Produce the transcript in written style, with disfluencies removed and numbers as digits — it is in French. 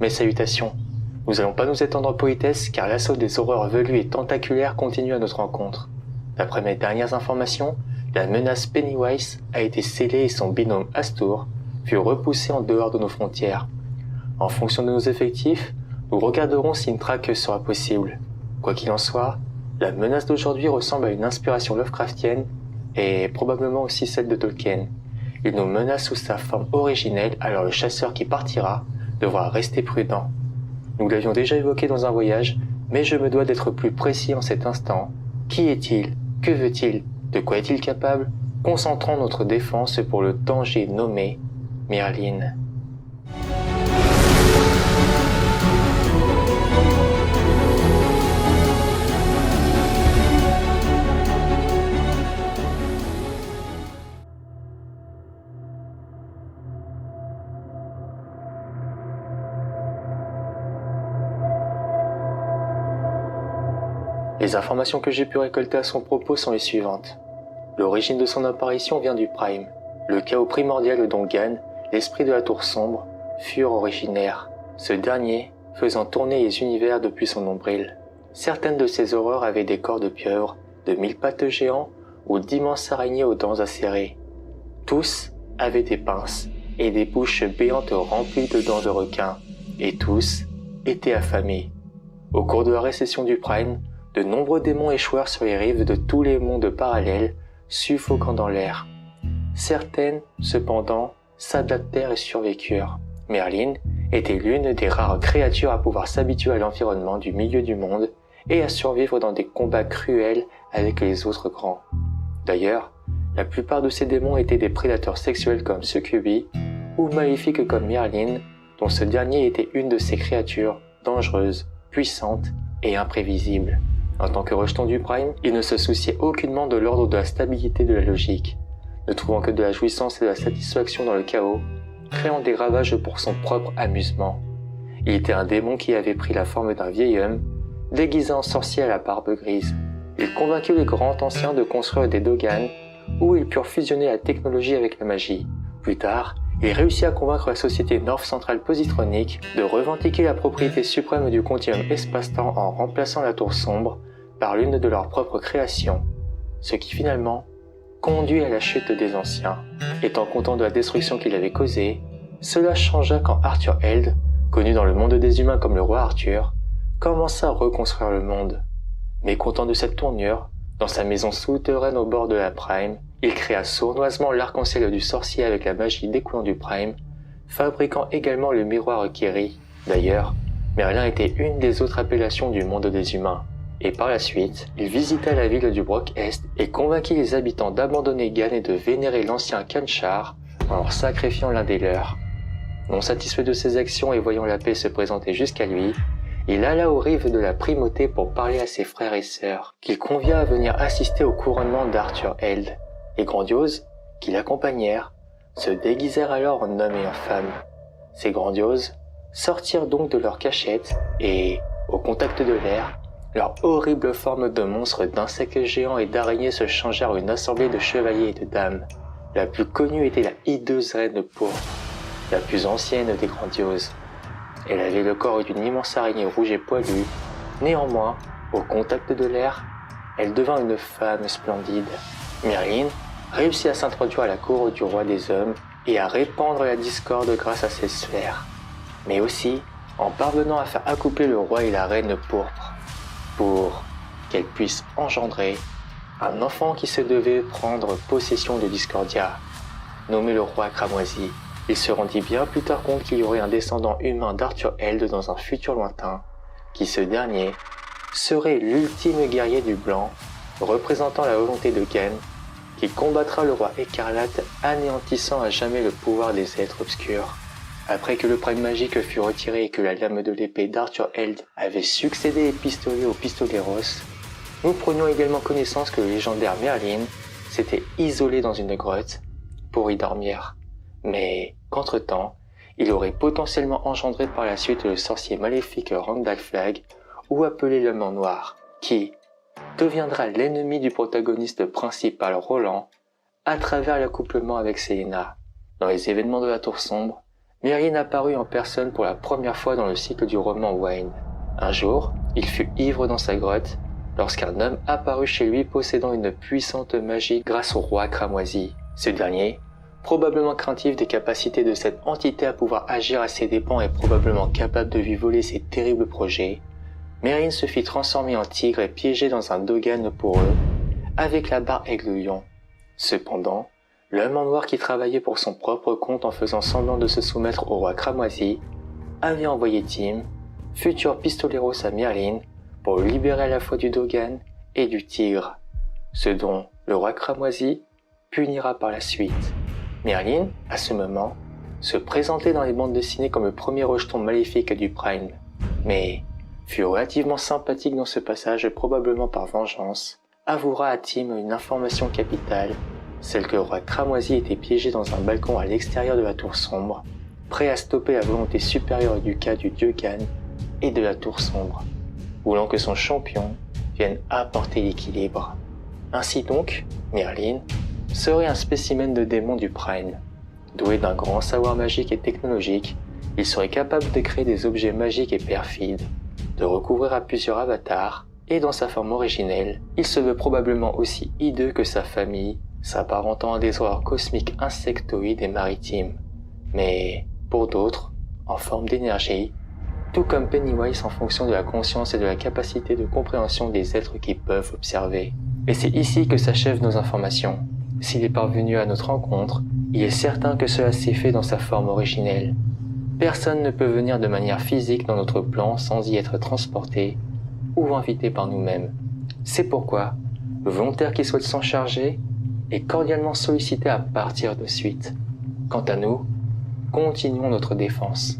Mes salutations. Nous allons pas nous étendre en politesse car l'assaut des horreurs velues et tentaculaires continue à notre rencontre. D'après mes dernières informations, la menace Pennywise a été scellée et son binôme Astor fut repoussé en dehors de nos frontières. En fonction de nos effectifs, nous regarderons si une traque sera possible. Quoi qu'il en soit, la menace d'aujourd'hui ressemble à une inspiration Lovecraftienne et probablement aussi celle de Tolkien. Il nous menace sous sa forme originelle, alors le chasseur qui partira devra rester prudent. Nous l'avions déjà évoqué dans un voyage, mais je me dois d'être plus précis en cet instant. Qui est-il? Que veut-il? De quoi est-il capable? Concentrons notre défense pour le danger nommé Merlin. Les informations que j'ai pu récolter à son propos sont les suivantes. L'origine de son apparition vient du Prime. Le chaos primordial dont Gan, l'esprit de la tour sombre, furent originaires, ce dernier faisant tourner les univers depuis son nombril. Certaines de ces horreurs avaient des corps de pieuvres, de mille pattes géants ou d'immenses araignées aux dents acérées. Tous avaient des pinces et des bouches béantes remplies de dents de requin, et tous étaient affamés. Au cours de la récession du Prime, de nombreux démons échouèrent sur les rives de tous les mondes parallèles, suffoquant dans l'air. Certaines, cependant, s'adaptèrent et survécurent. Merlin était l'une des rares créatures à pouvoir s'habituer à l'environnement du milieu du monde et à survivre dans des combats cruels avec les autres grands. D'ailleurs, la plupart de ces démons étaient des prédateurs sexuels comme Succubi ou maléfiques comme Merlin, dont ce dernier était une de ces créatures dangereuses, puissantes et imprévisibles. En tant que rejeton du Prime, il ne se souciait aucunement de l'ordre de la stabilité de la logique, ne trouvant que de la jouissance et de la satisfaction dans le chaos, créant des ravages pour son propre amusement. Il était un démon qui avait pris la forme d'un vieil homme, déguisé en sorcier à la barbe grise. Il convainquit les grands anciens de construire des Dogan, où ils purent fusionner la technologie avec la magie. Plus tard, il réussit à convaincre la société North Central Positronique de revendiquer la propriété suprême du continuum espace-temps en remplaçant la tour sombre par l'une de leurs propres créations, ce qui finalement conduit à la chute des anciens. Étant content de la destruction qu'il avait causée, cela changea quand Arthur Held, connu dans le monde des humains comme le roi Arthur, commença à reconstruire le monde. Mécontent de cette tournure, dans sa maison souterraine au bord de la Prime, il créa sournoisement l'arc-en-ciel du sorcier avec la magie découlant du Prime, fabriquant également le miroir Kiri. D'ailleurs, Merlin était une des autres appellations du monde des humains. Et par la suite, il visita la ville du Broc-Est et convainquit les habitants d'abandonner Gan et de vénérer l'ancien Kanchar en leur sacrifiant l'un des leurs. Non satisfait de ses actions et voyant la paix se présenter jusqu'à lui, il alla aux rives de la primauté pour parler à ses frères et sœurs, qu'il convia à venir assister au couronnement d'Arthur Held. Les grandioses, qui l'accompagnèrent, se déguisèrent alors en hommes et en femmes. Ces grandioses sortirent donc de leur cachette et, au contact de l'air, leurs horribles formes de monstres, d'insectes géants et d'araignées se changèrent en une assemblée de chevaliers et de dames. La plus connue était la hideuse reine pourpre, la plus ancienne des grandioses. Elle avait le corps d'une immense araignée rouge et poilue. Néanmoins, au contact de l'air, elle devint une femme splendide. Merlin réussit à s'introduire à la cour du roi des hommes et à répandre la discorde grâce à ses sphères, mais aussi en parvenant à faire accoupler le roi et la reine pourpre, pour qu'elle puisse engendrer un enfant qui se devait prendre possession de Discordia, nommé le roi cramoisi. Il se rendit bien plus tard compte qu'il y aurait un descendant humain d'Arthur Held dans un futur lointain, qui ce dernier serait l'ultime guerrier du blanc, représentant la volonté de Gan, qui combattra le roi écarlate, anéantissant à jamais le pouvoir des êtres obscurs. Après que le prime magique fut retiré et que la lame de l'épée d'Arthur Held avait succédé épistolier au pistoleros, nous prenions également connaissance que le légendaire Merlin s'était isolé dans une grotte pour y dormir, mais qu'entre-temps, il aurait potentiellement engendré par la suite le sorcier maléfique Randall Flagg, ou appelé l'homme en noir, qui deviendra l'ennemi du protagoniste principal Roland à travers l'accouplement avec Selena. Dans les événements de la Tour Sombre, Merlin apparut en personne pour la première fois dans le cycle du roman Wayne. Un jour, il fut ivre dans sa grotte lorsqu'un homme apparut chez lui possédant une puissante magie grâce au roi cramoisi. Ce dernier, probablement craintif des capacités de cette entité à pouvoir agir à ses dépens et probablement capable de lui voler ses terribles projets, Merlin se fit transformer en tigre et piégé dans un dogan pour eux, avec la barre aigle-lion. Cependant, l'homme en noir qui travaillait pour son propre compte en faisant semblant de se soumettre au roi cramoisi, avait envoyé Tim, futur pistoleros à Merlin, pour le libérer à la fois du dogan et du tigre, ce dont le roi cramoisi punira par la suite. Merlin, à ce moment, se présentait dans les bandes dessinées comme le premier rejeton maléfique du Prime, mais fut relativement sympathique dans ce passage, probablement par vengeance, avouera à Tim une information capitale, celle que le roi cramoisi était piégé dans un balcon à l'extérieur de la tour sombre, prêt à stopper la volonté supérieure du cas du dieu Gan et de la tour sombre, voulant que son champion vienne apporter l'équilibre. Ainsi donc, Merlin serait un spécimen de démon du Prime. Doué d'un grand savoir magique et technologique, il serait capable de créer des objets magiques et perfides, de recouvrir à plusieurs avatars, et dans sa forme originelle, il se veut probablement aussi hideux que sa famille, s'apparentant à des horreurs cosmiques insectoïdes et maritimes, mais, pour d'autres, en forme d'énergie, tout comme Pennywise en fonction de la conscience et de la capacité de compréhension des êtres qui peuvent observer. Et c'est ici que s'achèvent nos informations. S'il est parvenu à notre rencontre, il est certain que cela s'est fait dans sa forme originelle. Personne ne peut venir de manière physique dans notre plan sans y être transporté ou invité par nous-mêmes. C'est pourquoi le volontaire qui souhaite s'en charger est cordialement sollicité à partir de suite. Quant à nous, continuons notre défense.